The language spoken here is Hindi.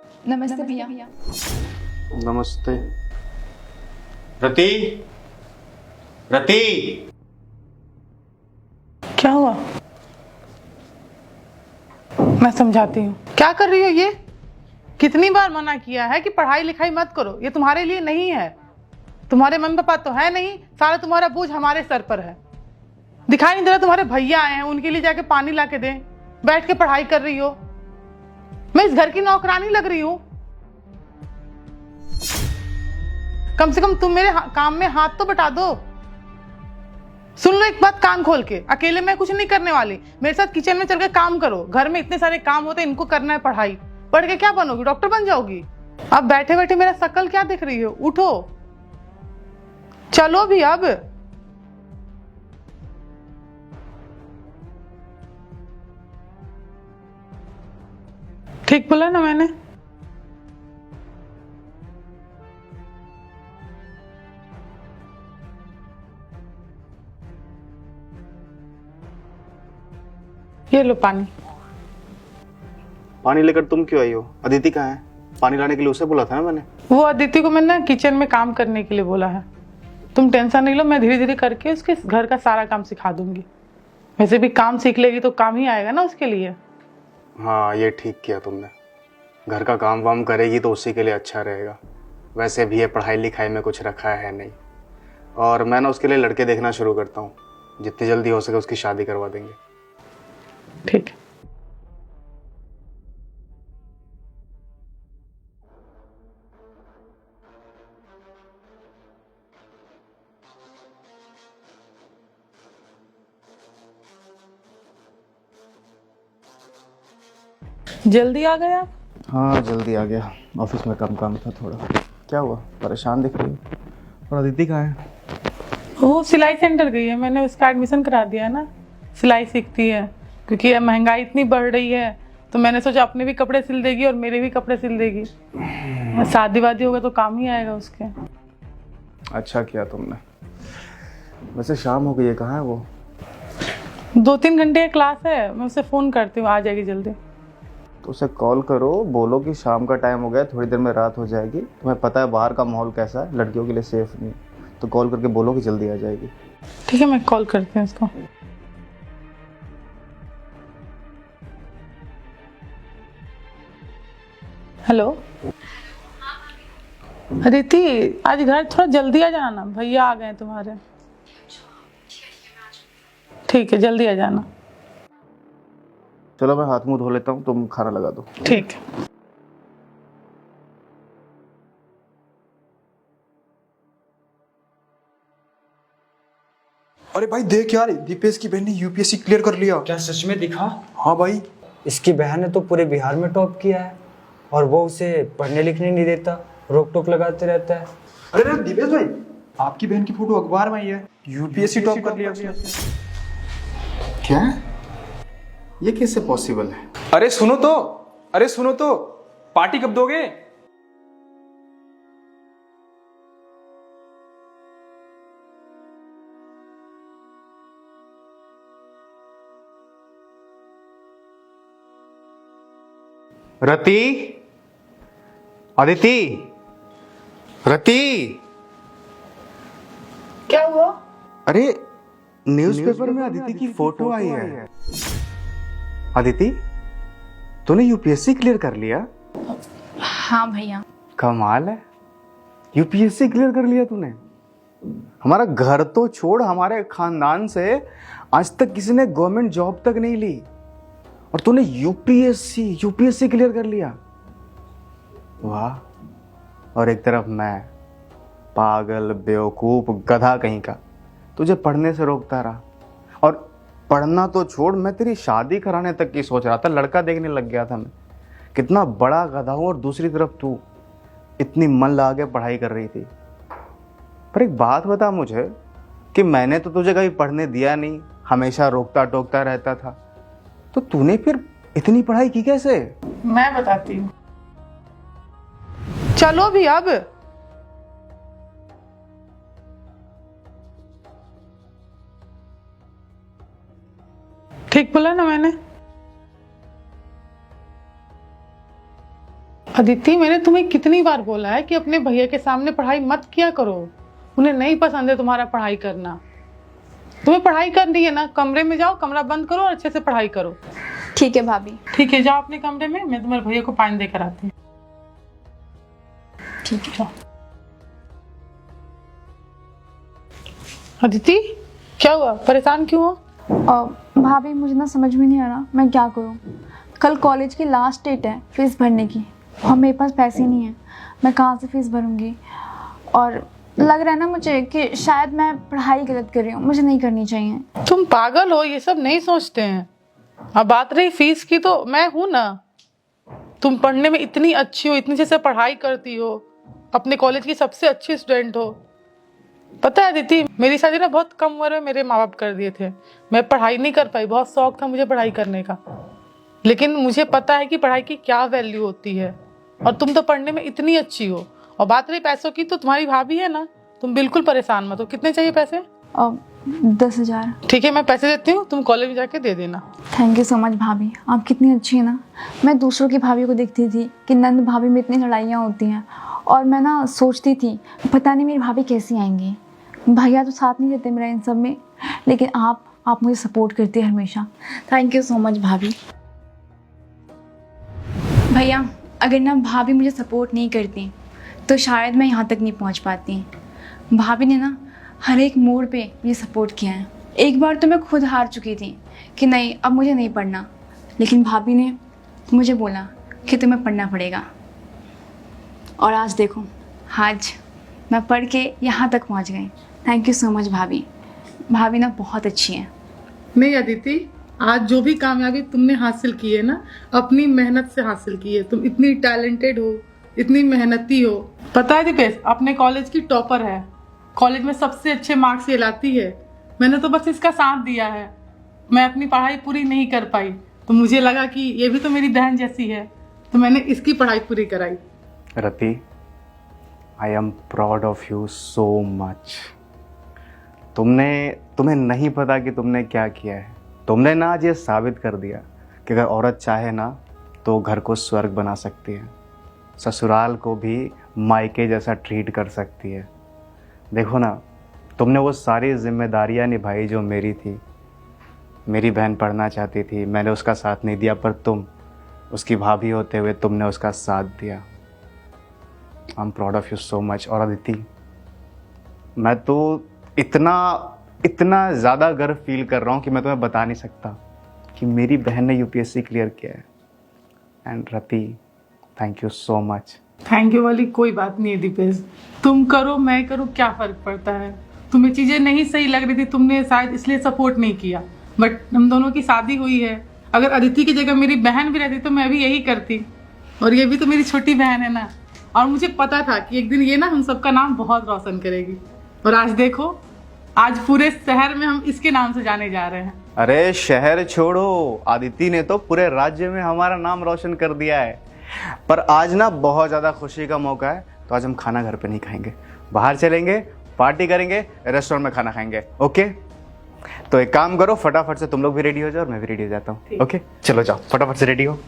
नमस्ते भैया। नमस्ते। रति, रति। क्या हुआ? मैं समझाती हूँ। क्या कर रही हो ये? कितनी बार मना किया है कि पढ़ाई लिखाई मत करो, ये तुम्हारे लिए नहीं है। तुम्हारे मम्मी पापा तो है नहीं, सारा तुम्हारा बोझ हमारे सर पर है। दिखाई नहीं दे रहा तुम्हारे भैया आए हैं, उनके लिए जाके पानी ला के दें, बैठ के पढ़ाई कर रही हो। मैं इस घर की नौकरानी लग रही हूँ? कम से कम तुम मेरे काम में हाथ तो बटा दो। सुन लो एक बात कान खोल के, अकेले मैं कुछ नहीं करने वाली। मेरे साथ किचन में चल के काम करो। घर में इतने सारे काम होते हैं, इनको करना है। पढ़ाई पढ़ के क्या बनोगी? डॉक्टर बन जाओगी? अब बैठे बैठे मेरा शक्ल क्या देख रही हो? उठो, चलो भी अब। ठीक बोला ना मैंने? ये लो पानी। पानी लेकर तुम क्यों आई हो? अदिति कहाँ है? पानी लाने के लिए उसे बोला था ना मैंने। वो अदिति को मैंने किचन में काम करने के लिए बोला है। तुम टेंशन नहीं लो, मैं धीरे धीरे करके उसके घर का सारा काम सिखा दूंगी। वैसे भी काम सीख लेगी तो काम ही आएगा ना उसके लिए। हाँ, ये ठीक किया तुमने। घर का काम वाम करेगी तो उसी के लिए अच्छा रहेगा। वैसे भी ये पढ़ाई लिखाई में कुछ रखा है नहीं। और मैं ना उसके लिए लड़के देखना शुरू करता हूँ। जितनी जल्दी हो सके उसकी शादी करवा देंगे। ठीक है। जल्दी आ गया? हाँ, जल्दी आ गया। ऑफिस में काम था थोड़ा। क्या हुआ, परेशान दिख रही हो? और अदिति कहाँ है? वो सिलाई सेंटर गई है, मैंने उसका एडमिशन करा दिया है ना। सिलाई सीखती है, क्योंकि अब महंगाई इतनी बढ़ रही है तो मैंने सोचा अपने भी कपड़े सिल देगी और मेरे भी कपड़े सिल देगी। शादी वादी होगा तो काम ही आएगा उसके। अच्छा किया तुमने। वैसे शाम हो गई है, कहाँ है वो? 2-3 घंटे की क्लास है, मैं उसे फ़ोन करती हूँ, आ जाएगी जल्दी। तो उसे कॉल करो, बोलो कि शाम का टाइम हो गया, थोड़ी देर में रात हो जाएगी। तुम्हें पता है बाहर का माहौल कैसा है, लड़कियों के लिए सेफ नहीं। तो कॉल करके बोलो कि जल्दी आ जाएगी। ठीक है, मैं कॉल करती हूँ उसको। हेलो अदिति, आज घर थोड़ा जल्दी आ जाना, भैया आ गए हैं तुम्हारे। ठीक है, जल्दी आ जाना। चलो मैं हाथ मुंह धो लेता हूँ, तुम खाना लगा दो। ठीक है। अरे भाई देख यार, दीपेश की बहन ने यूपीएससी क्लियर कर लिया। क्या सच में दिखा? हाँ भाई। इसकी बहन ने तो पूरे बिहार में टॉप किया है और वो उसे पढ़ने लिखने नहीं देता, रोक टोक लगाते रहता है। अरे दीपेश भाई, आपकी बहन की फोटो अखबार में आई है, यूपीएससी टॉप कर लिया उसने। क्या? ये कैसे पॉसिबल है? अरे सुनो तो, पार्टी कब दोगे? रति, अदिति, रति। क्या हुआ? अरे न्यूज़पेपर में अदिति की फोटो आई है। अदिति, तूने यूपीएससी क्लियर कर लिया? हाँ भैया। कमाल है, यूपीएससी क्लियर कर लिया तूने। हमारा घर तो छोड़, हमारे खानदान से आज तक किसी ने गवर्नमेंट जॉब तक नहीं ली, और तूने यूपीएससी क्लियर कर लिया। वाह। और एक तरफ मैं, पागल, बेवकूफ, गधा कहीं का, तुझे पढ़ने से रोकता रहा। और पढ़ना तो छोड़, मैं तेरी शादी कराने तक की सोच रहा था, लड़का देखने लग गया था मैं। कितना बड़ा गधा हूं, और दूसरी तरफ तू इतनी मन लगा के पढ़ाई कर रही थी। पर एक बात बता मुझे कि मैंने तो तुझे कभी पढ़ने दिया नहीं, हमेशा रोकता टोकता रहता था, तो तूने फिर इतनी पढ़ाई की कैसे? मैं बताती हूँ। चलो भी अब। ठीक बोला ना मैंने? अदिति, मैंने तुम्हें कितनी बार बोला है कि अपने भैया के सामने पढ़ाई मत किया करो। उन्हें नहीं पसंद है तुम्हारा पढ़ाई करना। तुम्हें पढ़ाई करनी है ना, कमरे में जाओ, कमरा बंद करो और अच्छे से पढ़ाई करो। ठीक है भाभी। ठीक है, जाओ अपने कमरे में, मैं तुम्हारे भैया को पानी देकर आती हूँ। ठीक है। अदिति, क्या हुआ? परेशान क्यों हो? भाभी मुझे ना समझ में नहीं आ रहा मैं क्या करूँ। कल कॉलेज की लास्ट डेट है फीस भरने की और मेरे पास पैसे नहीं है। मैं कहाँ से फीस भरूँगी? और लग रहा है ना मुझे कि शायद मैं पढ़ाई गलत कर रही हूँ, मुझे नहीं करनी चाहिए। तुम पागल हो, ये सब नहीं सोचते हैं। अब बात रही फीस की, तो मैं हूं ना। तुम पढ़ने में इतनी अच्छी हो, इतनी अच्छे से पढ़ाई करती हो, अपने कॉलेज की सबसे अच्छी स्टूडेंट हो। पता है दीदी, मेरी शादी ना बहुत कम उम्र में मेरे माँ बाप कर दिए थे। मैं पढ़ाई नहीं कर पाई, बहुत शौक था मुझे पढ़ाई करने का, लेकिन मुझे पता है कि पढ़ाई की क्या वैल्यू होती है। और तुम तो पढ़ने में इतनी अच्छी हो। और बात रही पैसों की, तो तुम्हारी भाभी है ना, तुम बिल्कुल परेशान मत हो। कितने चाहिए पैसे? 10,000। ठीक है, मैं पैसे देती हूँ, तुम कॉलेज में जाके दे देना। थैंक यू सो मच भाभी, आप कितनी अच्छी है ना। मैं दूसरों की भाभी को देखती थी कि नंद भाभी में इतनी लड़ाइयाँ होती हैं, और मैं ना सोचती थी पता नहीं मेरी भाभी कैसी आएंगी। भैया तो साथ नहीं देते मेरा इन सब में, लेकिन आप मुझे सपोर्ट करती है हमेशा। थैंक यू सो मच भाभी। भैया अगर ना भाभी मुझे सपोर्ट नहीं करती तो शायद मैं यहाँ तक नहीं पहुँच पाती। भाभी ने ना हर एक मोड़ पे मुझे सपोर्ट किया है। एक बार तो मैं खुद हार चुकी थी कि नहीं अब मुझे नहीं पढ़ना, लेकिन भाभी ने मुझे बोला कि तुम्हें पढ़ना पड़ेगा। और आज देखो, आज मैं पढ़ के यहाँ तक पहुँच गई। थैंक यू सो मच भाभी। भाभी ना बहुत अच्छी हैं। नहीं अदिति, आज जो भी कामयाबी तुमने हासिल की है ना, अपनी मेहनत से हासिल की है। तुम इतनी टैलेंटेड हो, इतनी मेहनती हो। पता है दीपेश, अपने कॉलेज की टॉपर है, कॉलेज में सबसे अच्छे मार्क्स ये लाती है। मैंने तो बस इसका साथ दिया है। मैं अपनी पढ़ाई पूरी नहीं कर पाई, तो मुझे लगा कि ये भी तो मेरी बहन जैसी है, तो मैंने इसकी पढ़ाई पूरी कराई। Rati, I am proud of you so much. तुम्हें नहीं पता कि तुमने क्या किया है। तुमने ना आज ये साबित कर दिया कि अगर औरत चाहे ना तो घर को स्वर्ग बना सकती है, ससुराल को भी मायके जैसा ट्रीट कर सकती है। देखो ना, तुमने वो सारी जिम्मेदारियां निभाई जो मेरी थी। मेरी बहन पढ़ना चाहती थी, मैंने उसका साथ नहीं दिया, पर तुम उसकी भाभी होते हुए तुमने उसका साथ दिया। आई am proud of you so much. और अदिति, मैं तो इतना ज़्यादा गर्व फील कर रहा हूँ कि मैं तुम्हें बता नहीं सकता कि मेरी बहन ने यूपीएससी क्लियर किया है। And Rati, thank you so much. Thank you वाली कोई बात नहीं है दीपेश, तुम करो मैं करूँ क्या फ़र्क पड़ता है। तुम्हें चीज़ें नहीं सही लग रही थी, तुमने शायद इसलिए सपोर्ट नहीं किया, बट हम दोनों की शादी हुई है। अगर अदिति की जगह मेरी बहन भी रहती तो मैं भी यही करती। और ये भी तो मेरी छोटी बहन है ना, और मुझे पता था कि एक दिन ये ना हम सबका नाम बहुत रोशन करेगी। और आज देखो, आज पूरे शहर में हम इसके नाम से जाने जा रहे हैं। अरे शहर छोड़ो, अदिति ने तो पूरे राज्य में हमारा नाम रोशन कर दिया है। पर आज ना बहुत ज़्यादा खुशी का मौका है, तो आज हम खाना घर पे नहीं खाएंगे, बाहर चलेंगे, पार्टी करेंगे, रेस्टोरेंट में खाना खाएंगे। ओके? तो एक काम करो, फटाफट से तुम लोग भी रेडी हो जाओ और मैं भी रेडी हो जाता हूँ। ओके, चलो जाओ फटाफट से रेडी हो।